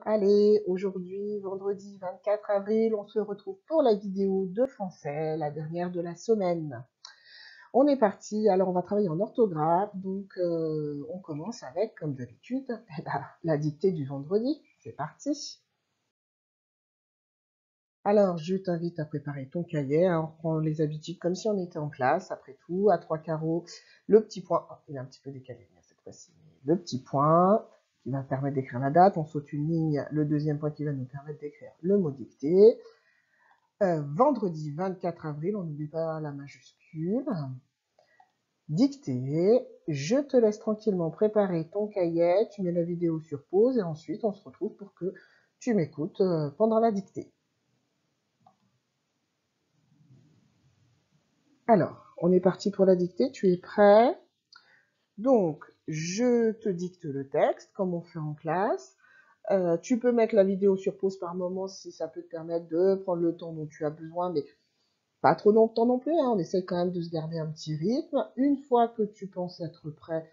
Allez, aujourd'hui, vendredi 24 avril, on se retrouve pour la vidéo de français, la dernière de la semaine. On est parti, alors on va travailler en orthographe, donc on commence avec, comme d'habitude, la dictée du vendredi. C'est parti. Alors, je t'invite à préparer ton cahier, hein, on reprend les habitudes comme si on était en classe, après tout, à 3 carreaux, le petit point, oh, il est un petit peu décalé cette fois-ci, le petit point qui va permettre d'écrire la date, on saute une ligne, le deuxième point qui va nous permettre d'écrire le mot dicté. Vendredi 24 avril, on n'oublie pas la majuscule. Dictée, je te laisse tranquillement préparer ton cahier, tu mets la vidéo sur pause et ensuite on se retrouve pour que tu m'écoutes pendant la dictée. Alors, on est parti pour la dictée, tu es prêt? Donc, je te dicte le texte, comme on fait en classe. Tu peux mettre la vidéo sur pause par moment si ça peut te permettre de prendre le temps dont tu as besoin, mais pas trop longtemps non plus, hein. On essaye quand même de se garder un petit rythme. Une fois que tu penses être prêt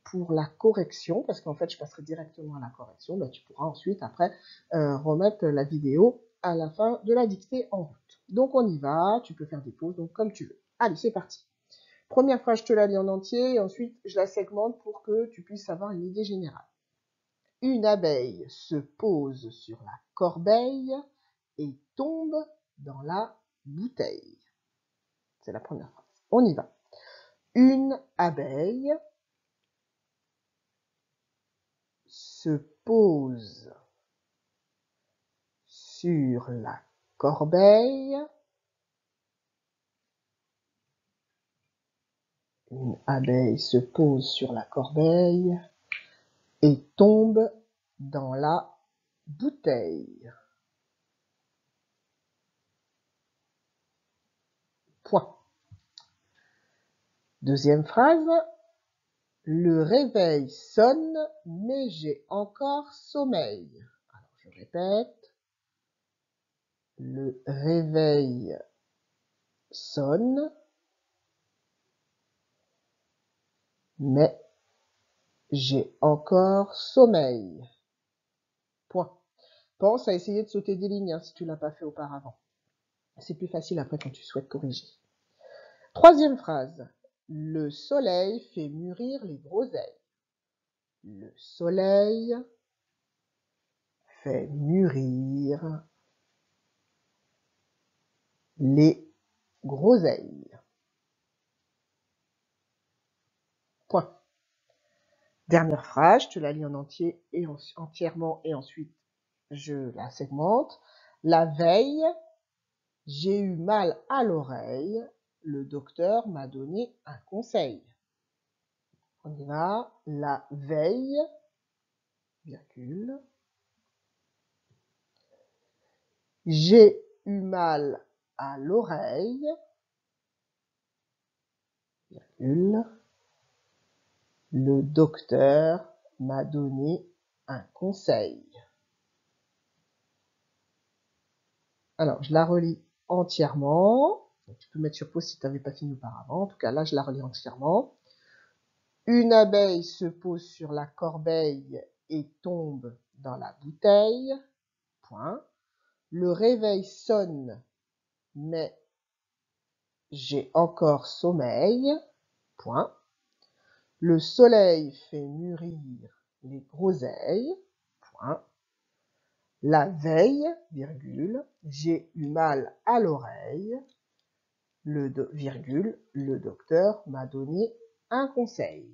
pour la correction, parce qu'en fait, je passerai directement à la correction, bah, tu pourras ensuite, après, remettre la vidéo à la fin de la dictée en route. Donc, on y va. Tu peux faire des pauses, donc comme tu veux. Allez, c'est parti. Première phrase, je te la lis en entier, et ensuite, je la segmente pour que tu puisses avoir une idée générale. Une abeille se pose sur la corbeille et tombe dans la bouteille. C'est la première phrase. On y va. Une abeille se pose sur la corbeille. Une abeille se pose sur la corbeille et tombe dans la bouteille. Point. Deuxième phrase. Le réveil sonne, mais j'ai encore sommeil. Alors, je répète. Le réveil sonne, mais j'ai encore sommeil. Point. Pense à essayer de sauter des lignes si tu ne l'as pas fait auparavant. C'est plus facile après quand tu souhaites corriger. Troisième phrase. Le soleil fait mûrir les groseilles. Le soleil fait mûrir les groseilles. Point. Dernière phrase, je te la lis en entier et entièrement et ensuite je la segmente. La veille, j'ai eu mal à l'oreille. Le docteur m'a donné un conseil. On y va. La veille, virgule. J'ai eu mal à l'oreille, virgule. Le docteur m'a donné un conseil. Alors, je la relis entièrement. Donc, tu peux mettre sur pause si tu n'avais pas fini auparavant. En tout cas, là, je la relis entièrement. Une abeille se pose sur la corbeille et tombe dans la bouteille. Point. Le réveil sonne, mais j'ai encore sommeil. Point. Le soleil fait mûrir les groseilles. Point. La veille, virgule, j'ai eu mal à l'oreille. Le docteur m'a donné un conseil.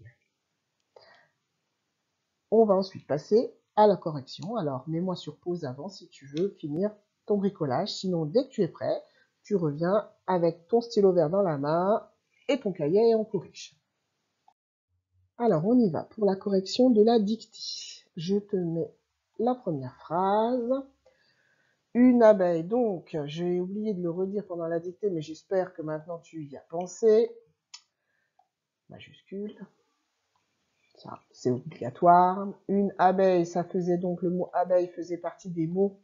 On va ensuite passer à la correction. Alors, mets-moi sur pause avant si tu veux finir ton bricolage. Sinon, dès que tu es prêt, tu reviens avec ton stylo vert dans la main et ton cahier et on corrige. Alors, on y va pour la correction de la dictée. Je te mets la première phrase. Une abeille, donc, j'ai oublié de le redire pendant la dictée, mais j'espère que maintenant tu y as pensé. Majuscule. Ça, c'est obligatoire. Une abeille, ça faisait donc, le mot abeille faisait partie des mots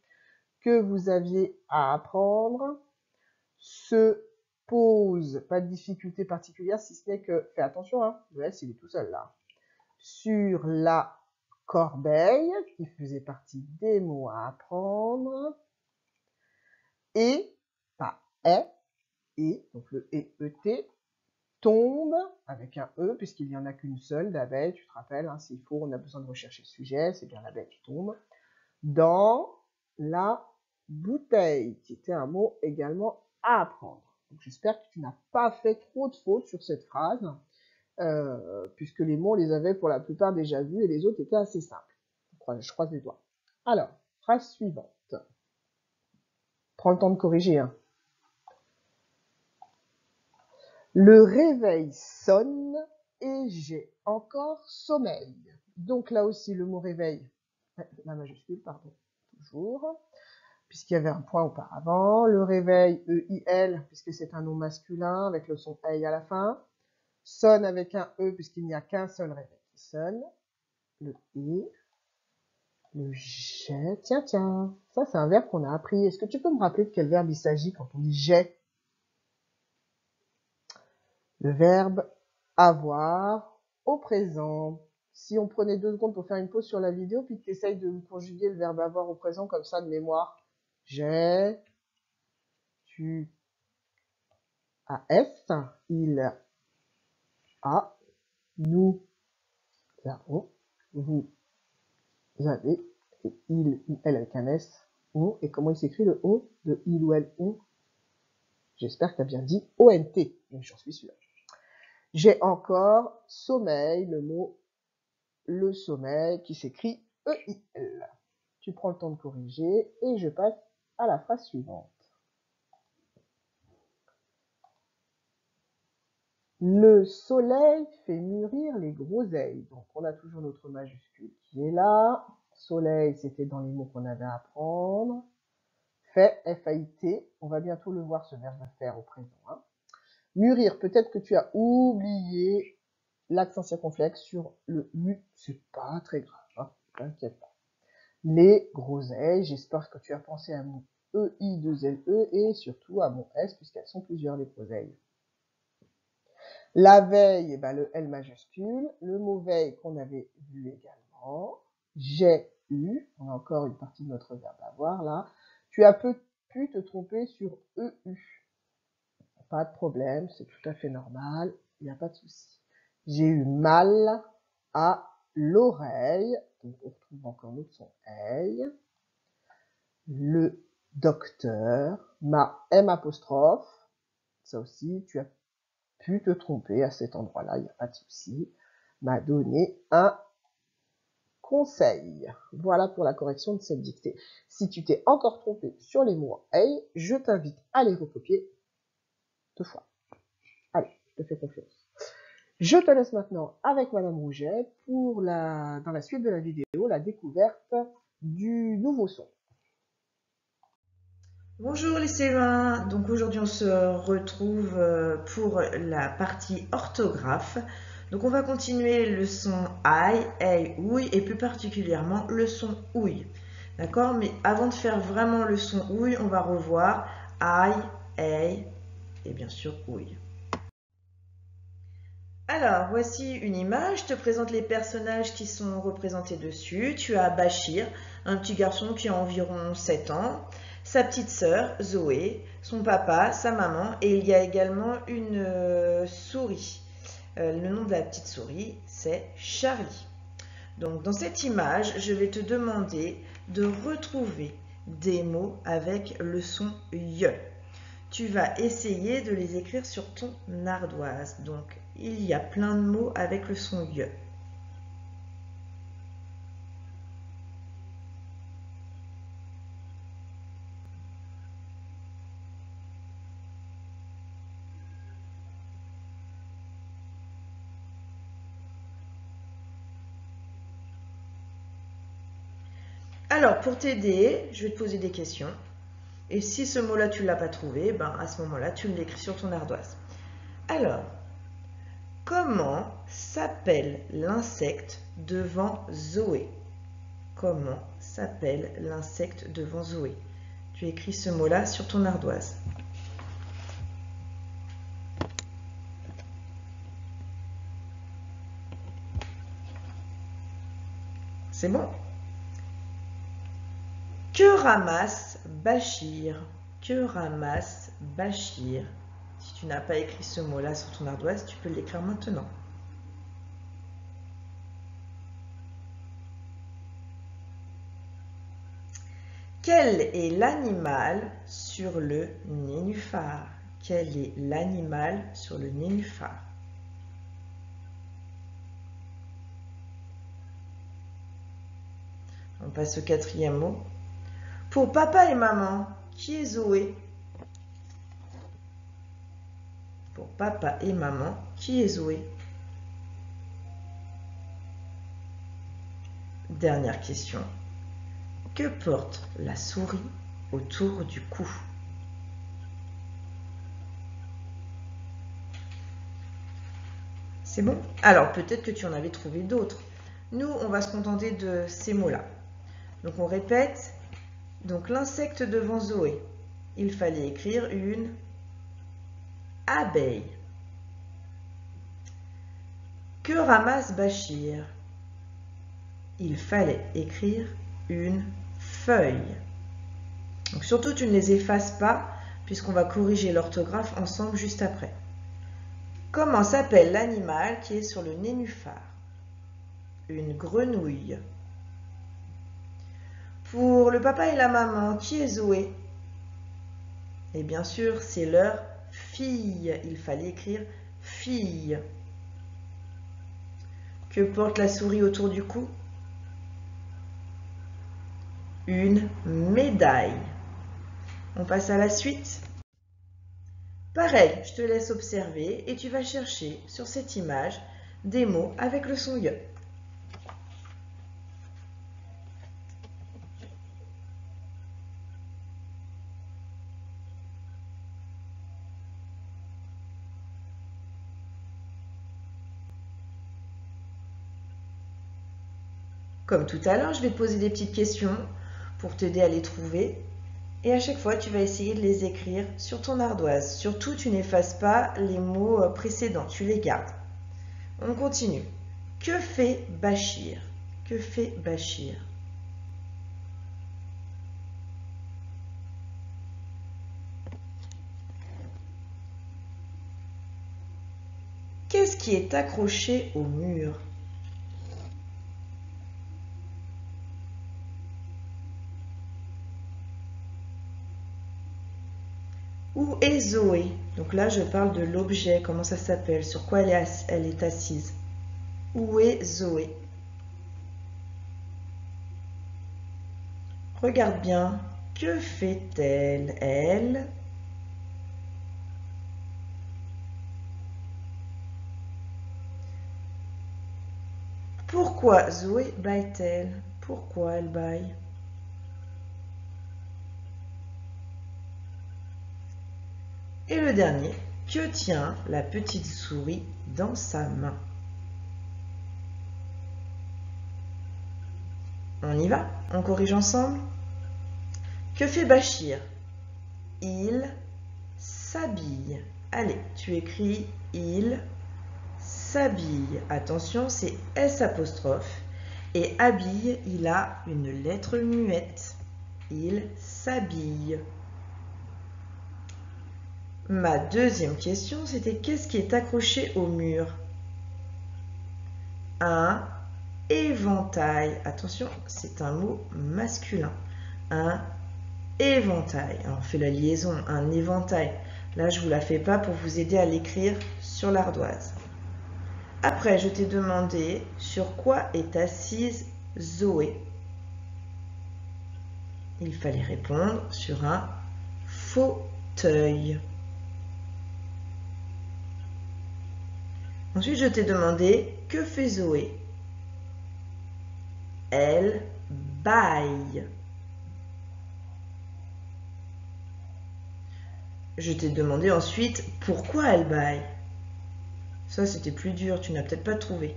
que vous aviez à apprendre. Se pose, pas de difficulté particulière, si ce n'est que, fais attention, hein, le S il est tout seul là. Sur la corbeille, qui faisait partie des mots à apprendre. Et, pas est, et, donc le et, tombe, avec un E, puisqu'il n'y en a qu'une seule d'abeille, tu te rappelles, hein, s'il faut, on a besoin de rechercher le sujet, c'est bien l'abeille qui tombe, dans la bouteille, qui était un mot également à apprendre. J'espère que tu n'as pas fait trop de fautes sur cette phrase, puisque les mots, on les avait pour la plupart déjà vus, et les autres étaient assez simples. Je croise les doigts. Alors, phrase suivante. Prends le temps de corriger, hein. Le réveil sonne et j'ai encore sommeil. Donc là aussi, le mot réveil, la majuscule, pardon, toujours, puisqu'il y avait un point auparavant. Le réveil, E-I-L, puisque c'est un nom masculin, avec le son EI à la fin. Sonne avec un E, puisqu'il n'y a qu'un seul réveil qui sonne. Le I, le j'ai. Tiens, ça c'est un verbe qu'on a appris. Est-ce que tu peux me rappeler de quel verbe il s'agit quand on dit j'ai? Le verbe avoir au présent. Si on prenait 2 secondes pour faire une pause sur la vidéo, puis que tu essayes de conjuguer le verbe avoir au présent comme ça de mémoire. J'ai, tu as, il a, nous avons, vous avez, et il ou elle avec un S, on. Et comment il s'écrit le on de il ou elle, on? J'espère que tu as bien dit O-N-T, mais j'en suis sûr. J'ai encore sommeil, le mot le sommeil qui s'écrit E-I-L. Tu prends le temps de corriger et je passe à la phrase suivante. Le soleil fait mûrir les groseilles. Donc on a toujours notre majuscule qui est là. Soleil, c'était dans les mots qu'on avait à apprendre. Fait, F-A-I-T. On va bientôt le voir, ce verbe faire au présent. Hein. Mûrir, peut-être que tu as oublié l'accent circonflexe sur le mu. C'est pas très grave, hein, t'inquiète pas. Les groseilles, j'espère que tu as pensé à mon E-I-2-L-E et surtout à mon S, puisqu'elles sont plusieurs, les groseilles. La veille, eh ben, le L majuscule, le mot veille qu'on avait vu également, j'ai eu, on a encore une partie de notre verbe avoir là, tu as pu te tromper sur EU. Pas de problème, c'est tout à fait normal, il n'y a pas de souci. J'ai eu mal à l'oreille, donc on retrouve encore notre son aille. Le docteur, ma M apostrophe, ça aussi, tu as pu te tromper à cet endroit-là, il n'y a pas de souci, m'a donné un conseil. Voilà pour la correction de cette dictée. Si tu t'es encore trompé sur les mots hey, je t'invite à les recopier 2 fois. Allez, je te fais confiance. Je te laisse maintenant avec Madame Rouget pour dans la suite de la vidéo, la découverte du nouveau son. Bonjour les CE1, donc aujourd'hui on se retrouve pour la partie orthographe. Donc on va continuer le son aïe, aïe, ouille et plus particulièrement le son ouille. D'accord? Mais avant de faire vraiment le son ouille, on va revoir aïe, aïe et bien sûr ouille. Alors, voici une image, je te présente les personnages qui sont représentés dessus. Tu as Bachir, un petit garçon qui a environ 7 ans, sa petite sœur Zoé, son papa, sa maman et il y a également une souris. Le nom de la petite souris, c'est Charlie. Donc, dans cette image, je vais te demander de retrouver des mots avec le son « ye ». Tu vas essayer de les écrire sur ton ardoise. Donc, il y a plein de mots avec le son « ye ». Alors, pour t'aider, je vais te poser des questions. Et si ce mot-là, tu ne l'as pas trouvé, ben, à ce moment-là, tu l'écris sur ton ardoise. Alors, comment s'appelle l'insecte devant Zoé? Comment s'appelle l'insecte devant Zoé? Tu écris ce mot-là sur ton ardoise. C'est bon. Que ramasse Bachir? Que ramasse Bachir? Si tu n'as pas écrit ce mot-là sur ton ardoise, tu peux l'écrire maintenant. Quel est l'animal sur le nénuphar? Quel est l'animal sur le nénuphar? On passe au quatrième mot. Pour papa et maman, qui est Zoé? Pour papa et maman, qui est Zoé? Dernière question. Que porte la souris autour du cou? C'est bon? Alors, peut-être que tu en avais trouvé d'autres. Nous, on va se contenter de ces mots-là. Donc, on répète. Donc, l'insecte devant Zoé. Il fallait écrire une abeille. Que ramasse Bachir? Il fallait écrire une feuille. Donc, surtout, tu ne les effaces pas, puisqu'on va corriger l'orthographe ensemble juste après. Comment s'appelle l'animal qui est sur le nénuphar? Une grenouille. Pour le papa et la maman, qui est Zoé? Et bien sûr, c'est leur fille. Il fallait écrire fille. Que porte la souris autour du cou? Une médaille. On passe à la suite. Pareil, je te laisse observer et tu vas chercher sur cette image des mots avec le son ye. Comme tout à l'heure, je vais te poser des petites questions pour t'aider à les trouver. Et à chaque fois, tu vas essayer de les écrire sur ton ardoise. Surtout, tu n'effaces pas les mots précédents, tu les gardes. On continue. Que fait Bachir? Que fait Bachir? Qu'est-ce qui est accroché au mur? Où est Zoé? Donc là, je parle de l'objet, comment ça s'appelle, sur quoi elle est assise. Où est Zoé? Regarde bien, que fait-elle? Elle? Pourquoi Zoé bâille-t-elle? Pourquoi elle bâille? Et le dernier, que tient la petite souris dans sa main? On y va? On corrige ensemble? Que fait Bachir? Il s'habille. Allez, tu écris il s'habille. Attention, c'est S apostrophe. Et habille, il a une lettre muette. Il s'habille. Ma deuxième question, c'était qu'est-ce qui est accroché au mur? Un éventail. Attention, c'est un mot masculin. Un éventail. Alors, on fait la liaison, un éventail. Là, je ne vous la fais pas pour vous aider à l'écrire sur l'ardoise. Après, je t'ai demandé sur quoi est assise Zoé. Il fallait répondre sur un fauteuil. Ensuite, je t'ai demandé que fait Zoé. Elle bâille. Je t'ai demandé ensuite pourquoi elle bâille. Ça, c'était plus dur, tu n'as peut-être pas trouvé.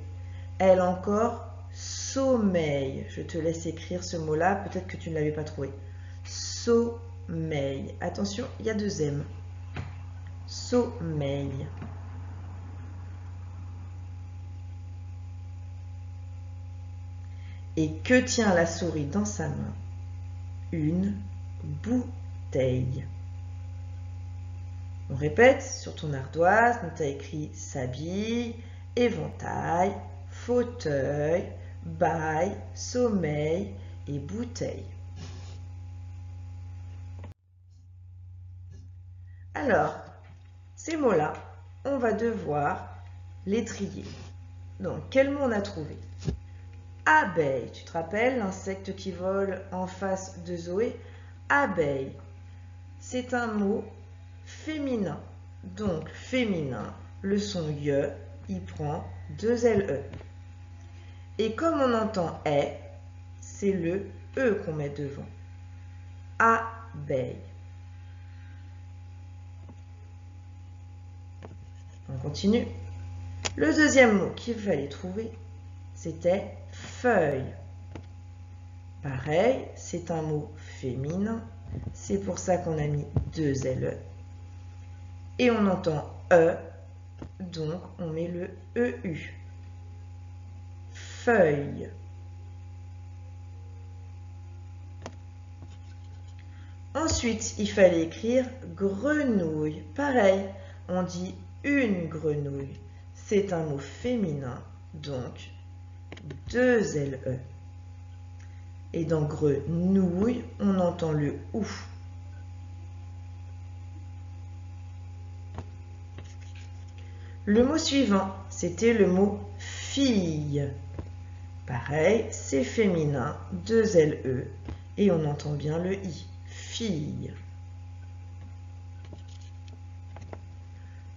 Elle encore sommeille. Je te laisse écrire ce mot-là, peut-être que tu ne l'avais pas trouvé. Sommeil. Attention, il y a deux M. Sommeil. Et que tient la souris dans sa main? Une bouteille. On répète, sur ton ardoise, tu as écrit s'habille, éventail, fauteuil, bail, sommeil et bouteille. Alors, ces mots-là, on va devoir les trier. Donc, quel mot on a trouvé? Abeille, tu te rappelles, l'insecte qui vole en face de Zoé? Abeille, c'est un mot féminin. Donc, féminin, le son ye, il prend 2 LE. Et comme on entend est, c'est le E qu'on met devant. Abeille. On continue. Le deuxième mot qu'il fallait trouver, c'était feuille. Pareil, c'est un mot féminin. C'est pour ça qu'on a mis 2 LE. Et on entend E, donc on met le EU. Feuille. Ensuite, il fallait écrire grenouille. Pareil, on dit une grenouille. C'est un mot féminin, donc 2 LE. Et dans grenouille, on entend le OU. Le mot suivant, c'était le mot fille. Pareil, c'est féminin, 2 LE, et on entend bien le I. Fille.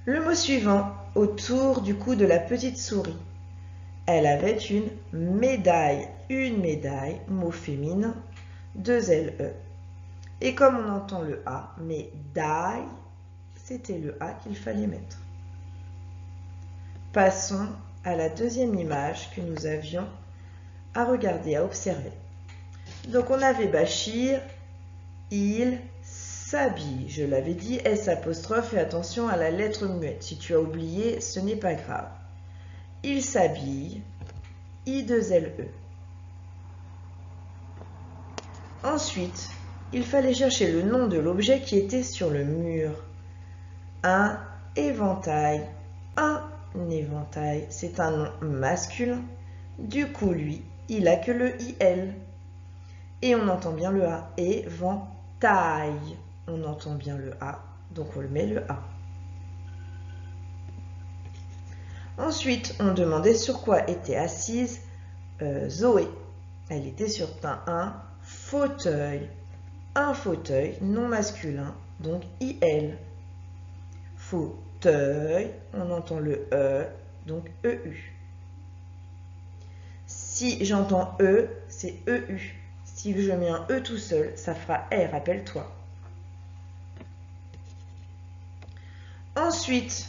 Le mot suivant, autour du cou de la petite souris. Elle avait une médaille. Une médaille, mot féminin, 2 LE. Et comme on entend le A, médaille, c'était le A qu'il fallait mettre. Passons à la deuxième image que nous avions à regarder, à observer. Donc on avait Bachir, il s'habille. Je l'avais dit, S apostrophe, et attention à la lettre muette. Si tu as oublié, ce n'est pas grave. Il s'habille, I2LE. Ensuite, il fallait chercher le nom de l'objet qui était sur le mur. Un éventail. Un éventail, c'est un nom masculin. Du coup, lui, il a que le IL. Et on entend bien le A. Éventail. On entend bien le A, donc on le met le A. Ensuite, on demandait sur quoi était assise Zoé. Elle était sur un fauteuil. Un fauteuil non masculin, donc IL. Fauteuil, on entend le E, donc EU. Si j'entends E, c'est EU. Si je mets un E tout seul, ça fera R, rappelle-toi. Ensuite,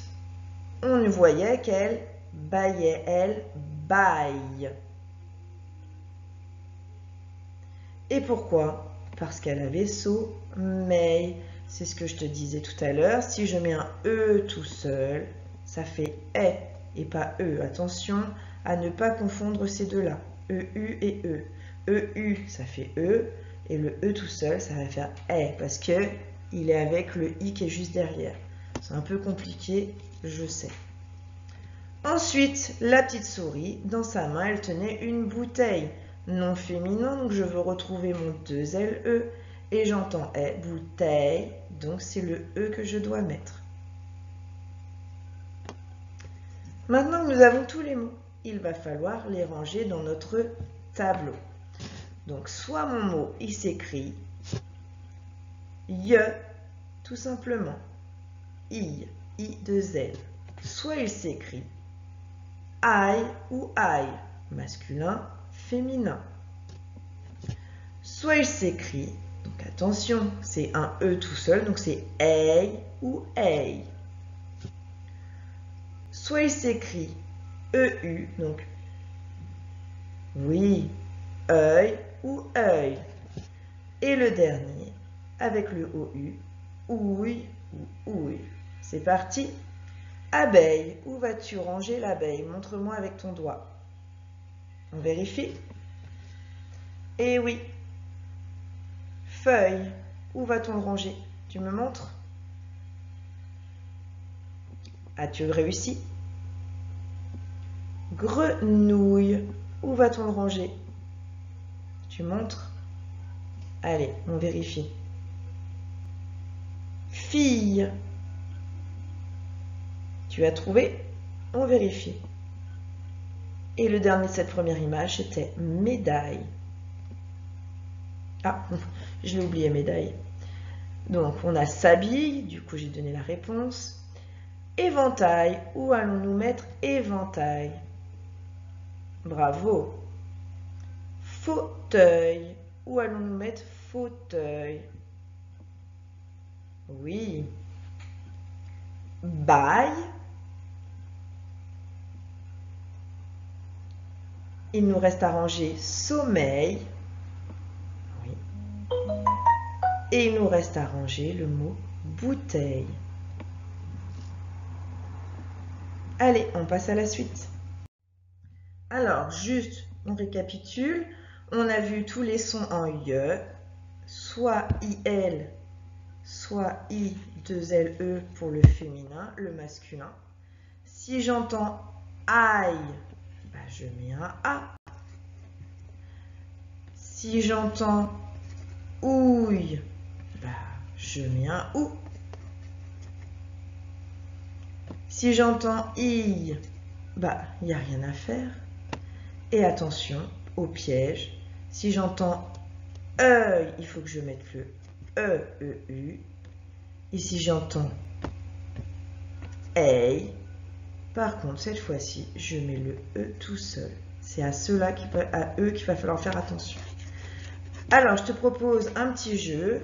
on voyait qu'elle baillait, elle baille. Et pourquoi? Parce qu'elle avait sommeil. C'est ce que je te disais tout à l'heure. Si je mets un E tout seul, ça fait E et pas E. Attention à ne pas confondre ces deux-là. EU et E. EU, ça fait E. Et le E tout seul, ça va faire E. Parce qu'il est avec le I qui est juste derrière. C'est un peu compliqué, je sais. Ensuite, la petite souris, dans sa main, elle tenait une bouteille. Non féminin, donc je veux retrouver mon 2 LE. Et j'entends E, bouteille, donc c'est le E que je dois mettre. Maintenant que nous avons tous les mots, il va falloir les ranger dans notre tableau. Donc soit mon mot, il s'écrit ye, tout simplement, I2L. Soit il s'écrit aïe ou aïe, masculin, féminin. Soit il s'écrit, donc attention, c'est un E tout seul, donc c'est ei ou ei. Soit il s'écrit EU, donc oui, œil ou œil. Et le dernier, avec le OU, ouille ou ouille. C'est parti. Abeille, où vas-tu ranger l'abeille? Montre-moi avec ton doigt. On vérifie. Eh oui. Feuille. Où va-t-on le ranger? Tu me montres? As-tu réussi? Grenouille. Où va-t-on le ranger? Tu montres? Allez, on vérifie. Fille. Tu as trouvé? On vérifie. Et le dernier de cette première image, c'était médaille. Ah, je l'ai oublié, médaille. Donc, on a s'habille, du coup j'ai donné la réponse. Éventail, où allons-nous mettre éventail? Bravo. Fauteuil, où allons-nous mettre fauteuil? Oui. Bail. Il nous reste à ranger sommeil. Oui. Et il nous reste à ranger le mot bouteille. Allez, on passe à la suite. Alors, juste, on récapitule. On a vu tous les sons en IE, soit IL, soit I2LE pour le féminin, le masculin. Si j'entends aïe, bah, je mets un A. Si j'entends ouille, bah, je mets un OU. Si j'entends I, bah, il n'y a rien à faire. Et attention au piège. Si j'entends œil, il faut que je mette le E-E-U. Et si j'entends ei, par contre, cette fois-ci, je mets le E tout seul. C'est à eux qu'il va falloir faire attention. Alors, je te propose un petit jeu.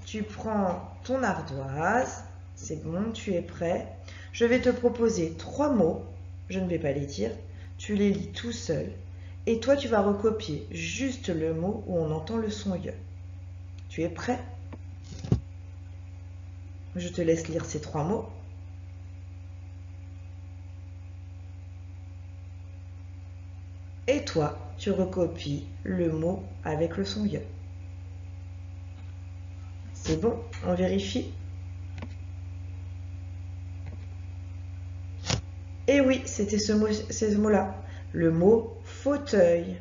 Tu prends ton ardoise. C'est bon, tu es prêt. Je vais te proposer 3 mots. Je ne vais pas les dire. Tu les lis tout seul. Et toi, tu vas recopier juste le mot où on entend le son IE. Tu es prêt? Je te laisse lire ces 3 mots. Et toi, tu recopies le mot avec le son IE. C'est bon, on vérifie. Et oui, c'était ce mot-là, le mot fauteuil.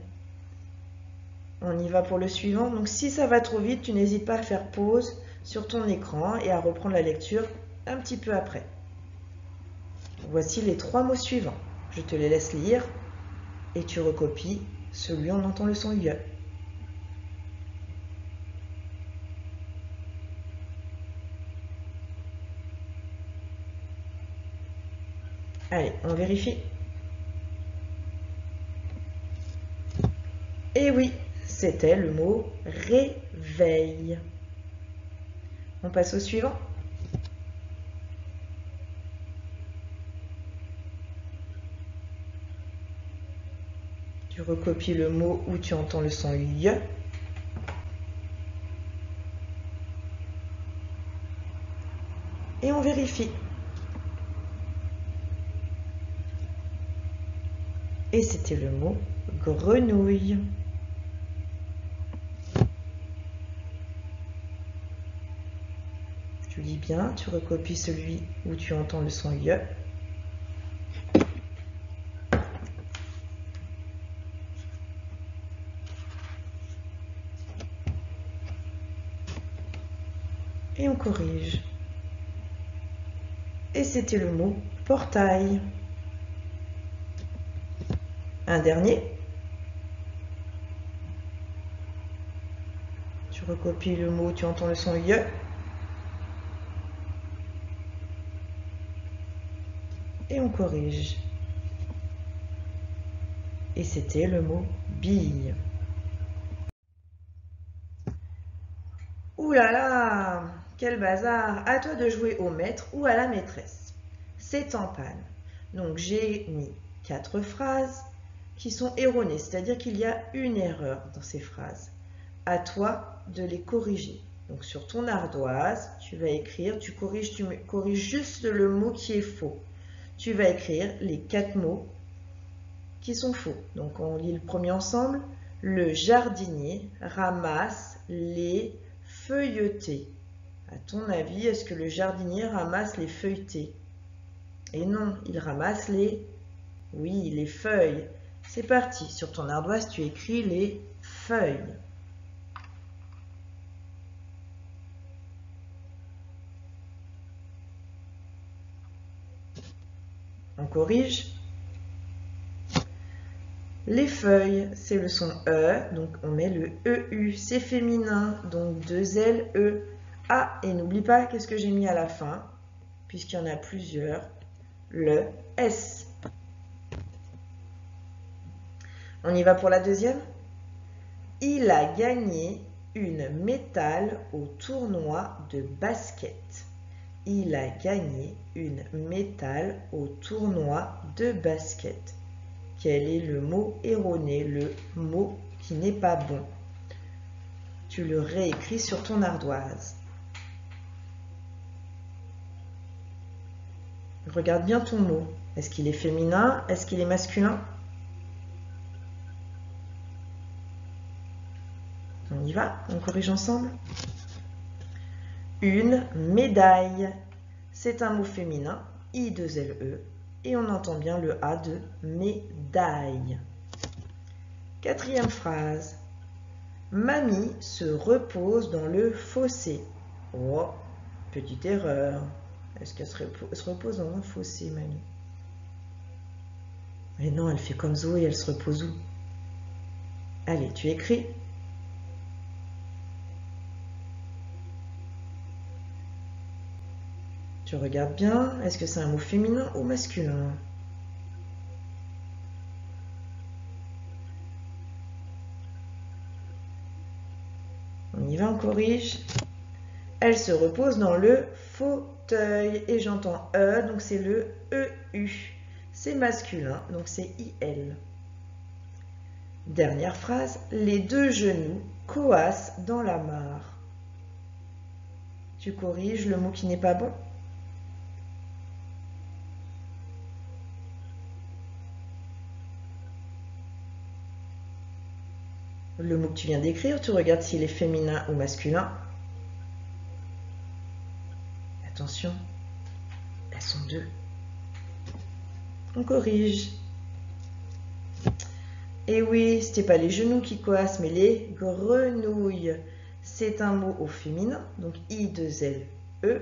On y va pour le suivant. Donc si ça va trop vite, tu n'hésites pas à faire pause sur ton écran et à reprendre la lecture un petit peu après. Voici les 3 mots suivants. Je te les laisse lire et tu recopies celui où on entend le son IE. Allez, on vérifie. Et oui, c'était le mot réveil. On passe au suivant. Tu recopies le mot où tu entends le son IE. Et on vérifie. Et c'était le mot grenouille. Tu lis bien, tu recopies celui où tu entends le son IE. Et on corrige. Et c'était le mot portail. Un dernier. Tu recopies le mot, tu entends le son IE. Et on corrige. Et c'était le mot bille. Ouh là là, quel bazar! À toi de jouer au maître ou à la maîtresse. C'est en panne. Donc j'ai mis 4 phrases qui sont erronées, c'est-à-dire qu'il y a une erreur dans ces phrases. À toi de les corriger. Donc sur ton ardoise, tu vas écrire, tu corriges juste le mot qui est faux. Tu vas écrire les 4 mots qui sont faux. Donc on lit le premier ensemble. Le jardinier ramasse les feuilletés. À ton avis, est-ce que le jardinier ramasse les feuilletés? Et non, il ramasse les... Oui, les feuilles. C'est parti. Sur ton ardoise, tu écris les feuilles. On corrige. Les feuilles, c'est le son E, donc on met le EU. C'est féminin, donc 2 L, E. Ah, et n'oublie pas, qu'est-ce que j'ai mis à la fin? Puisqu'il y en a plusieurs, le S. On y va pour la deuxième? Il a gagné une médaille au tournoi de basket. Il a gagné une médaille au tournoi de basket. Quel est le mot erroné, le mot qui n'est pas bon? Tu le réécris sur ton ardoise. Regarde bien ton mot. Est-ce qu'il est féminin? Est-ce qu'il est masculin? On y va? On corrige ensemble? Une médaille. C'est un mot féminin, I2LE, et on entend bien le A de médaille. Quatrième phrase. Mamie se repose dans le fossé. Oh, petite erreur. Est-ce qu'elle se repose dans un fossé, mamie? Mais non, elle fait comme Zoé, elle se repose où? Allez, tu écris. Tu regardes bien. Est-ce que c'est un mot féminin ou masculin? On y va, on corrige. Elle se repose dans le fauteuil. Et j'entends E, donc c'est le EU. C'est masculin, donc c'est IL. Dernière phrase. Les deux genoux coassent dans la mare. Tu corriges le mot qui n'est pas bon? Le mot que tu viens d'écrire, tu regardes s'il est féminin ou masculin. Attention, elles sont deux. On corrige. Et oui, ce n'était pas les genoux qui coassent, mais les grenouilles. C'est un mot au féminin, donc I2LE.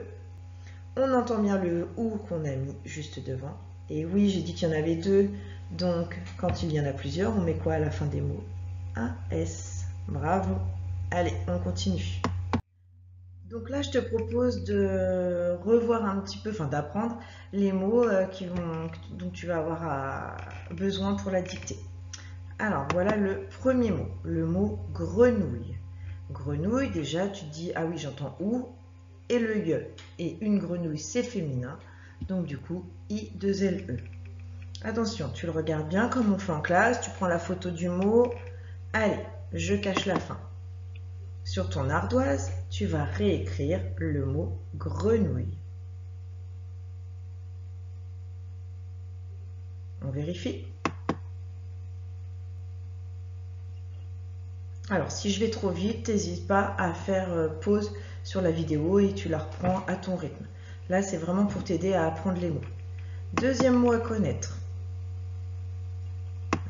On entend bien le OU qu'on a mis juste devant. Et oui, j'ai dit qu'il y en avait deux. Donc, quand il y en a plusieurs, on met quoi à la fin des mots? Un S. Bravo. Allez, on continue. Donc là, je te propose de revoir un petit peu, enfin d'apprendre les mots dont tu vas avoir besoin pour la dictée. Alors, voilà le premier mot, le mot grenouille. Grenouille, déjà, tu te dis, ah oui, j'entends OU et le YE. Et une grenouille, c'est féminin. Donc, du coup, I2LE. Attention, tu le regardes bien comme on fait en classe. Tu prends la photo du mot. Allez, je cache la fin. Sur ton ardoise, tu vas réécrire le mot grenouille. On vérifie. Alors, si je vais trop vite, n'hésite pas à faire pause sur la vidéo et tu la reprends à ton rythme. Là, c'est vraiment pour t'aider à apprendre les mots. Deuxième mot à connaître.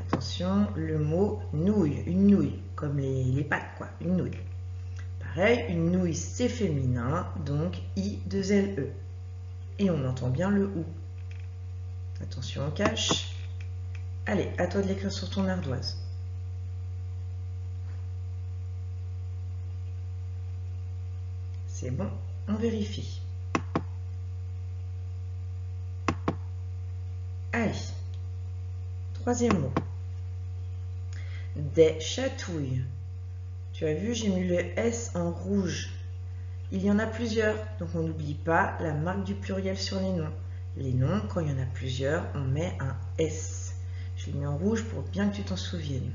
Attention, le mot nouille, une nouille, comme les pâtes, quoi, une nouille. Pareil, une nouille, c'est féminin, donc I2LE. Et on entend bien le OU. Attention, on cache. Allez, à toi de l'écrire sur ton ardoise. C'est bon, on vérifie. Allez, troisième mot. Des chatouilles. Tu as vu, j'ai mis le S en rouge. Il y en a plusieurs, donc on n'oublie pas la marque du pluriel sur les noms. Les noms, quand il y en a plusieurs, on met un S. Je l'ai mis en rouge pour bien que tu t'en souviennes.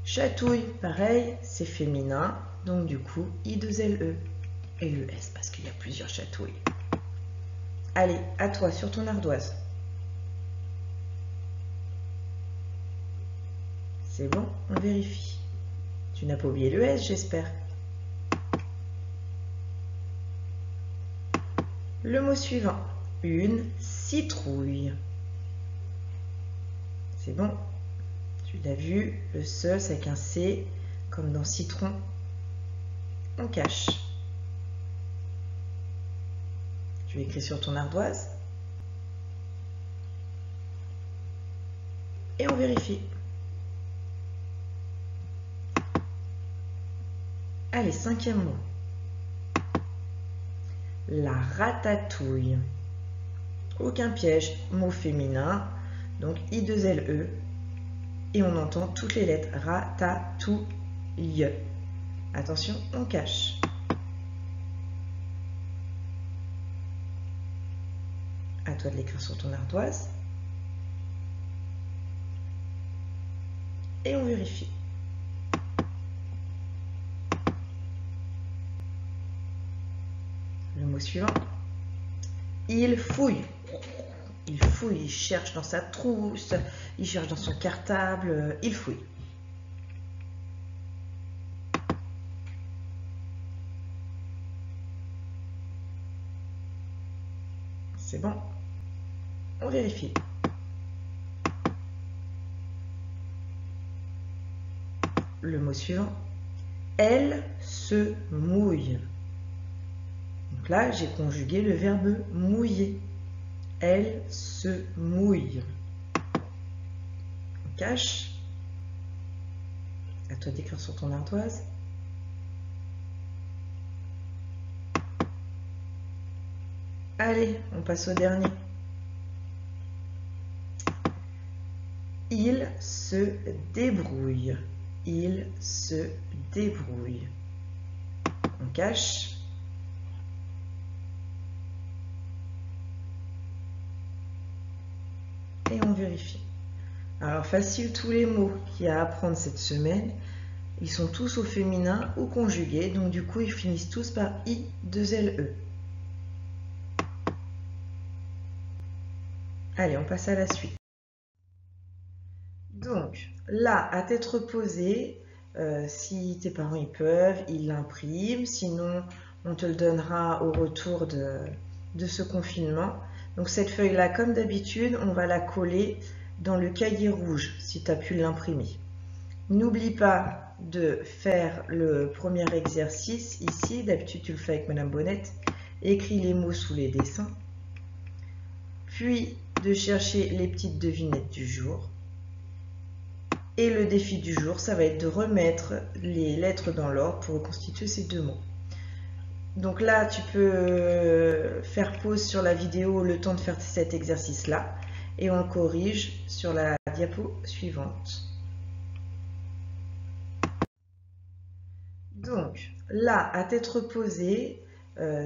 Chatouille, pareil, c'est féminin, donc du coup, I2LE. Et le S parce qu'il y a plusieurs chatouilles. Allez, à toi, sur ton ardoise. C'est bon, on vérifie. Tu n'as pas oublié le S, j'espère. Le mot suivant, une citrouille. C'est bon, tu l'as vu, le se, c'est avec un C, comme dans citron. On cache. Tu écris sur ton ardoise. Et on vérifie. Allez, cinquième mot. La ratatouille. Aucun piège, mot féminin, donc I2LE. Et on entend toutes les lettres. Ratatouille. Attention, on cache. À toi de l'écrire sur ton ardoise. Et on vérifie. Le mot suivant. Il fouille. Il fouille, il cherche dans sa trousse, il cherche dans son cartable, il fouille. C'est bon. On vérifie. Le mot suivant. Elle se mouille. Donc là, j'ai conjugué le verbe mouiller. Elle se mouille. On cache. À toi d'écrire sur ton ardoise. Allez, on passe au dernier. Il se débrouille. Il se débrouille. On cache. Et on vérifie. Alors, facile tous les mots qu'il y a à apprendre cette semaine. Ils sont tous au féminin ou conjugués. Donc, du coup, ils finissent tous par I2LE. Allez, on passe à la suite. Donc, là, à tête reposée, si tes parents y peuvent, ils l'impriment. Sinon, on te le donnera au retour de ce confinement. Donc, cette feuille-là, comme d'habitude, on va la coller dans le cahier rouge, si tu as pu l'imprimer. N'oublie pas de faire le premier exercice ici. D'habitude, tu le fais avec Madame Bonnette. Écris les mots sous les dessins. Puis, de chercher les petites devinettes du jour. Et le défi du jour, ça va être de remettre les lettres dans l'ordre pour reconstituer ces deux mots. Donc là, tu peux faire pause sur la vidéo le temps de faire cet exercice-là. Et on corrige sur la diapo suivante. Donc là, à tête reposée,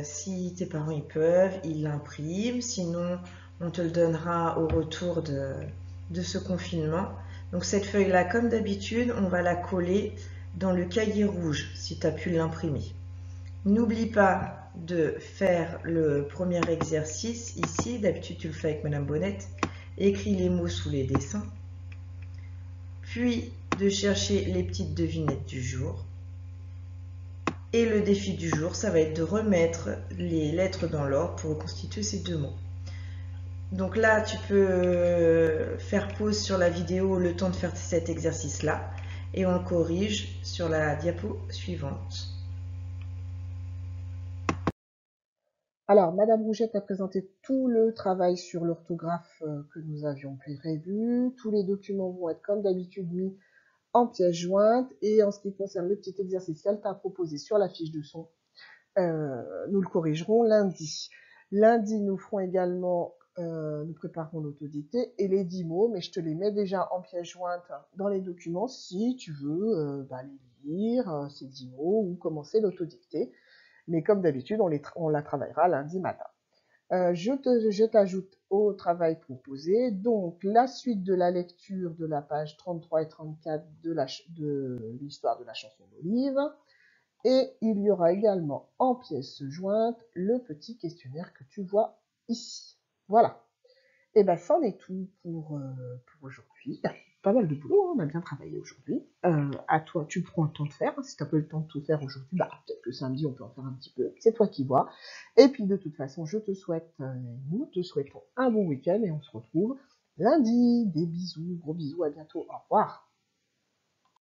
si tes parents y peuvent, ils l'impriment. Sinon, on te le donnera au retour de ce confinement. Donc cette feuille-là, comme d'habitude, on va la coller dans le cahier rouge, si tu as pu l'imprimer. N'oublie pas de faire le premier exercice ici. D'habitude, tu le fais avec Madame Bonnette. Écris les mots sous les dessins. Puis, de chercher les petites devinettes du jour. Et le défi du jour, ça va être de remettre les lettres dans l'ordre pour reconstituer ces deux mots. Donc là, tu peux faire pause sur la vidéo le temps de faire cet exercice-là. Et on corrige sur la diapo suivante. Alors, Madame Rougette a présenté tout le travail sur l'orthographe que nous avions prévu. Tous les documents vont être comme d'habitude mis en pièce jointe. Et en ce qui concerne le petit exercice qu'elle t'a proposé sur la fiche de son, nous le corrigerons lundi. Lundi, nous ferons également, nous préparerons l'autodictée et les 10 mots, mais je te les mets déjà en pièce jointe dans les documents si tu veux les lire, ces 10 mots, ou commencer l'autodictée. Mais comme d'habitude, on la travaillera lundi matin. Je t'ajoute au travail proposé, donc la suite de la lecture de la page 33 et 34 de l'histoire de la chanson d'Olive. Et il y aura également en pièce jointe le petit questionnaire que tu vois ici. Voilà. Et ben, c'en est tout pour aujourd'hui. pas mal de boulot, hein, on a bien travaillé aujourd'hui. À toi, tu prends le temps de faire. Si tu n'as pas eu le temps de tout faire aujourd'hui, bah, peut-être que samedi, on peut en faire un petit peu. C'est toi qui vois. Et puis, de toute façon, nous te souhaitons un bon week-end et on se retrouve lundi. Des bisous, gros bisous, à bientôt. Au revoir.